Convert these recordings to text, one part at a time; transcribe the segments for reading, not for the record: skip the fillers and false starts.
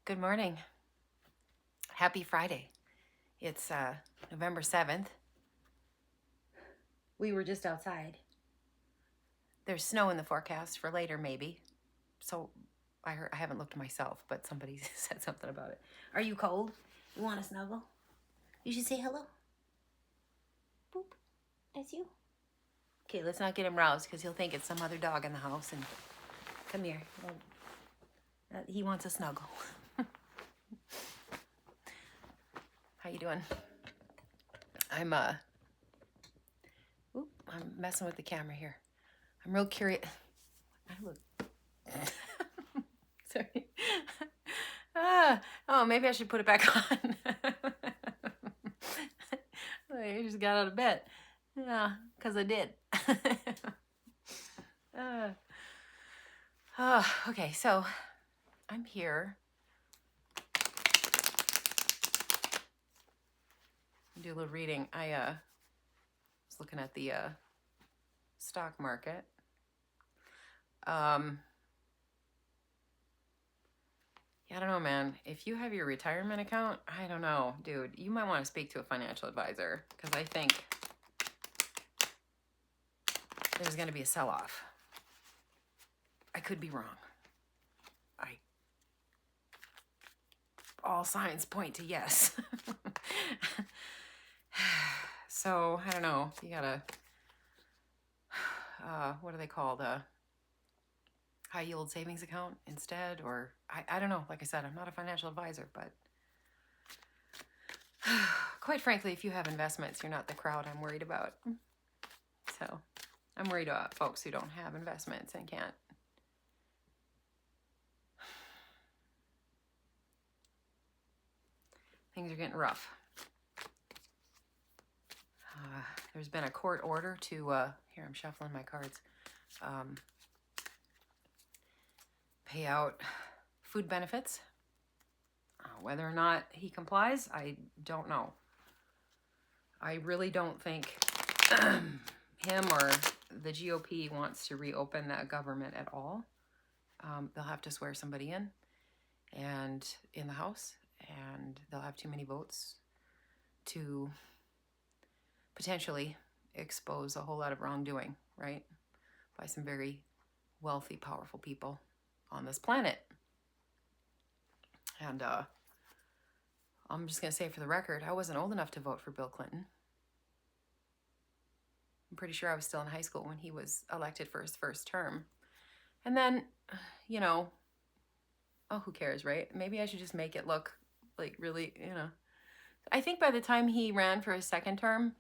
Good morning. Happy Friday. It's November 7th. We were just outside. There's snow in the forecast for later, maybe. So I haven't looked myself, but somebody said something about it. Are you cold? You want to snuggle? You should say hello. Boop. That's you. Okay, let's not get him roused because he'll think it's some other dog in the house. And come here. He wants a snuggle. How you doing? I'm messing with the camera here. I'm real curious. I look. Sorry. Oh, maybe I should put it back on. I just got out of bed. Yeah, because I did. Okay, so I'm here. Do a little reading. I was looking at the stock market. Yeah, I don't know, man. If you have your retirement account, I don't know, dude. You might want to speak to a financial advisor because I think there's going to be a sell-off. I could be wrong. All signs point to yes. So, I don't know. You gotta, what are they called? High yield savings account instead? Or, I don't know. Like I said, I'm not a financial advisor, but quite frankly, if you have investments, you're not the crowd I'm worried about. So, I'm worried about folks who don't have investments and can't. Things are getting rough. There's been a court order to, here I'm shuffling my cards, pay out food benefits. Whether or not he complies, I don't know. I really don't think him or the GOP wants to reopen that government at all. They'll have to swear somebody in the House, and they'll have too many votes to potentially expose a whole lot of wrongdoing, right? By some very wealthy, powerful people on this planet. And I'm just going to say for the record, I wasn't old enough to vote for Bill Clinton. I'm pretty sure I was still in high school when he was elected for his first term. And then, who cares, right? Maybe I should just make it look like really, I think by the time he ran for his second term,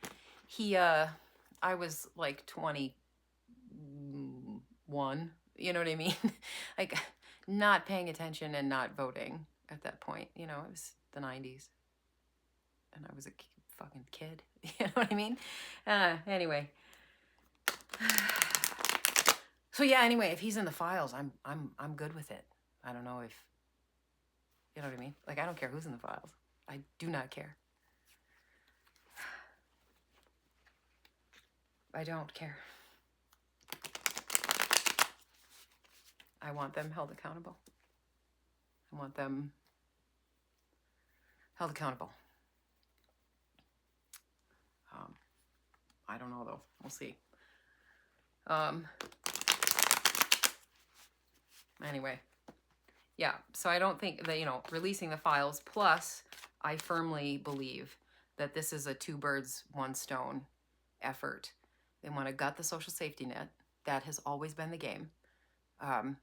I was like 21, you know what I mean? Like not paying attention and not voting at that point, it was the 90s and I was a fucking kid, you know what I mean? Anyway. So yeah, anyway, if he's in the files, I'm good with it. I don't know if, you know what I mean? Like, I don't care who's in the files. I do not care. I don't care. I want them held accountable. I want them held accountable. I don't know, though. We'll see. Anyway. Yeah, so I don't think that, releasing the files, plus I firmly believe that this is a two birds, one stone effort. They want to gut the social safety net. That has always been the game. And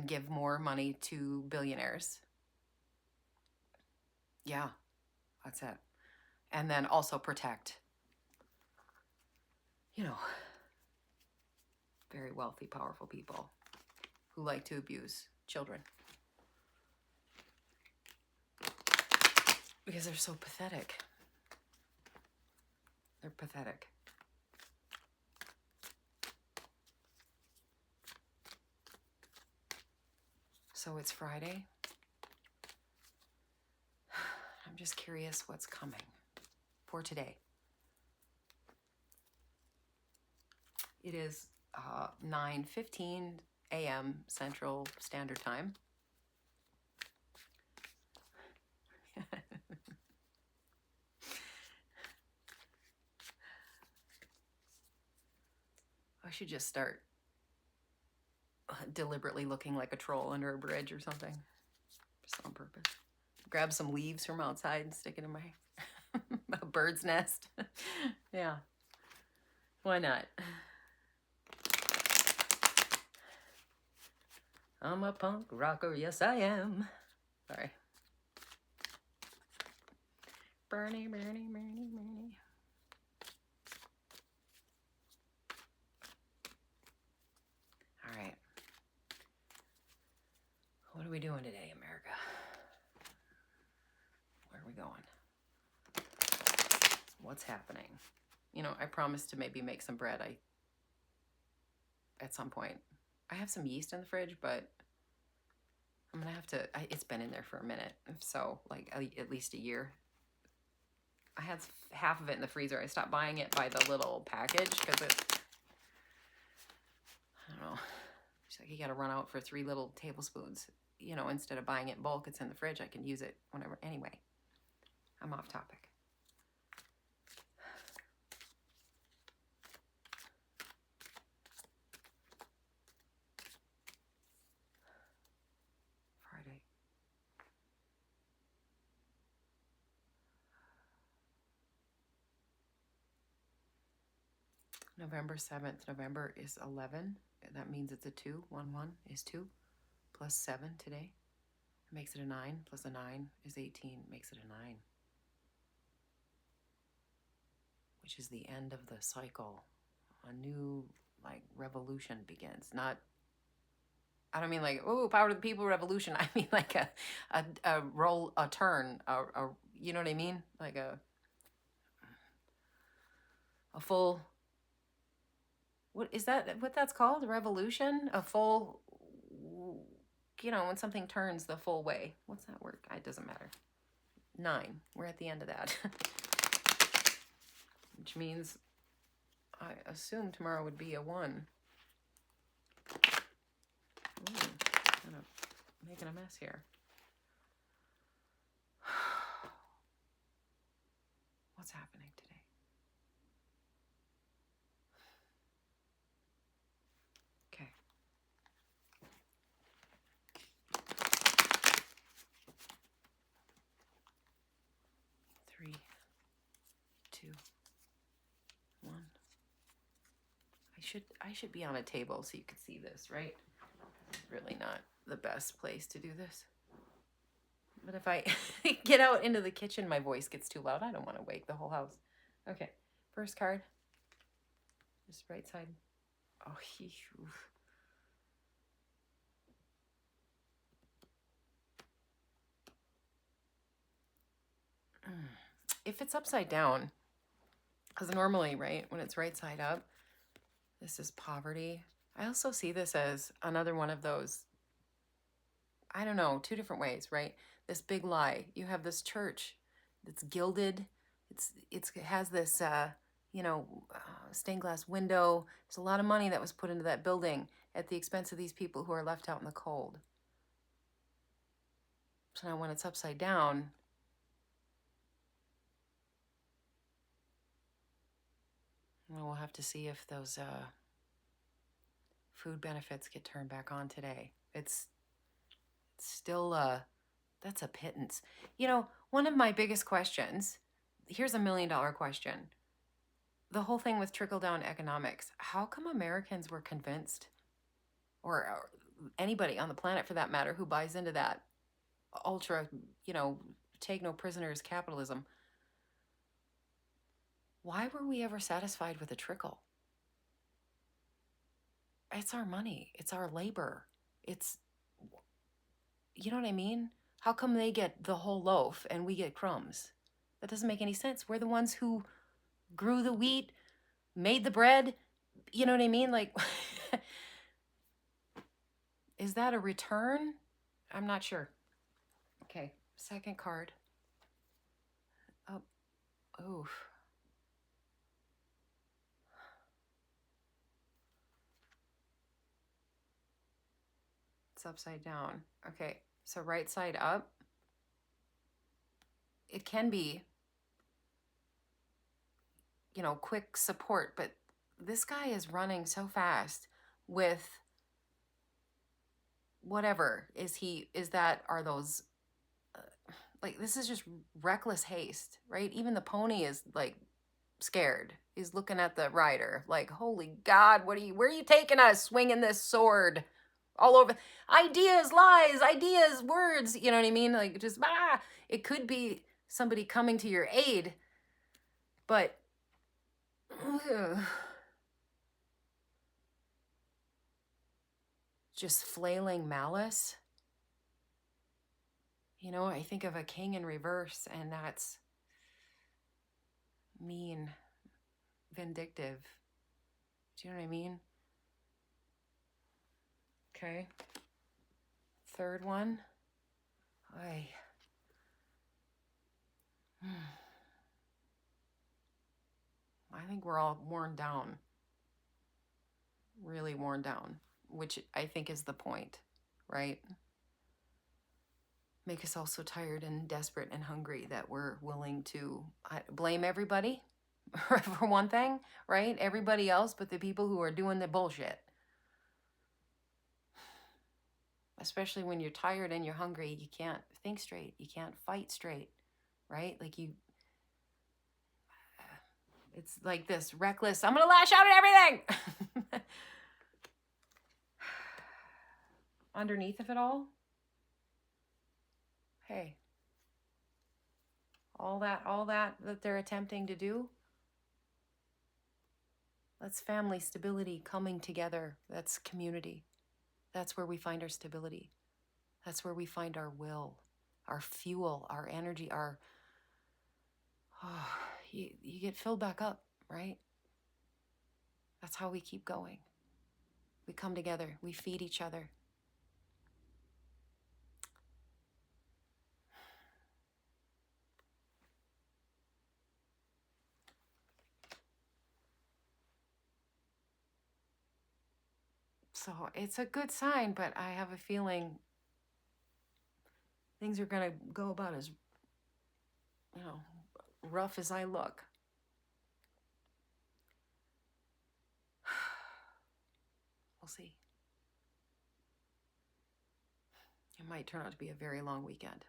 give more money to billionaires. Yeah, that's it. And then also protect, very wealthy, powerful people who like to abuse children. Because they're so pathetic. They're pathetic. So it's Friday. I'm just curious what's coming for today. It is 9:15 a.m. Central Standard Time. I should just start deliberately looking like a troll under a bridge or something. Just on purpose. Grab some leaves from outside and stick it in my a bird's nest. Yeah. Why not? I'm a punk rocker, yes I am. Sorry. Bernie, Bernie, Bernie, Bernie. All right. What are we doing today, America? Where are we going? What's happening? You know, I promised to maybe make some bread. At some point. I have some yeast in the fridge, but I'm gonna have to. It's been in there for a minute, so like at least a year. I had half of it in the freezer. I stopped buying it by the little package because it. I don't know. It's like you got to run out for 3 little tablespoons. You know, instead of buying it in bulk, it's in the fridge. I can use it whenever. Anyway, I'm off topic. Friday. November 7th. November is 11. That means it's a 2. 1, 1 is 2. Plus 7 today. Makes it a 9. Plus a 9 is 18. Makes it a 9. Which is the end of the cycle. A new, like, revolution begins. Not, I don't mean like, oh, power to the people revolution. I mean like a turn, you know what I mean? Like a full, what is that, what that's called? A revolution? A full, you know, when something turns the full way. What's that word? It doesn't matter. 9. We're at the end of that. Which means I assume tomorrow would be a 1. Ooh, kind of making a mess here. What's happening today? Okay. Three, 2, 1. I should be on a table so you could see this, right? It's really not the best place to do this. But if I get out into the kitchen, my voice gets too loud. I don't want to wake the whole house. Okay, first card. Just right side. Oh, if it's upside down, because normally, right, when it's right side up, this is poverty. I also see this as another one of those, I don't know, 2 different ways, right? This big lie. You have this church that's gilded. It has this, stained glass window. There's a lot of money that was put into that building at the expense of these people who are left out in the cold. So now when it's upside down, well, we'll have to see if those food benefits get turned back on today. It's still, that's a pittance. You know, one of my biggest questions, here's a $1 million question. The whole thing with trickle-down economics, how come Americans were convinced, or anybody on the planet for that matter, who buys into that ultra, take no prisoners capitalism, why were we ever satisfied with a trickle? It's our money. It's our labor. It's, you know what I mean? How come they get the whole loaf and we get crumbs? That doesn't make any sense. We're the ones who grew the wheat, made the bread. You know what I mean? Like, is that a return? I'm not sure. Okay, second card. Oh, oof. It's upside down. Okay, so right side up. It can be, quick support, but this guy is running so fast with whatever are those, like, this is just reckless haste, right? Even the pony is like scared. He's looking at the rider like, holy God, where are you taking us, swinging this sword all over? Ideas, lies, ideas, words, you know what I mean? Like, just, it could be somebody coming to your aid, but just flailing malice. You know, I think of a king in reverse, and that's mean, vindictive. Do you know what I mean? Okay. Third one. I think we're all worn down. Really worn down, which I think is the point, right? Make us all so tired and desperate and hungry that we're willing to blame everybody for one thing, right? Everybody else but the people who are doing the bullshit. Especially when you're tired and you're hungry, you can't think straight. You can't fight straight, right? Like it's like this reckless, I'm going to lash out at everything. Underneath of it all, hey, all that they're attempting to do, that's family stability coming together. That's community. That's where we find our stability. That's where we find our will, our fuel, our energy, you get filled back up, right? That's how we keep going. We come together, we feed each other. So it's a good sign, but I have a feeling things are going to go about as, rough as I look. We'll see. It might turn out to be a very long weekend.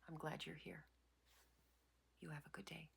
I'm glad you're here. You have a good day.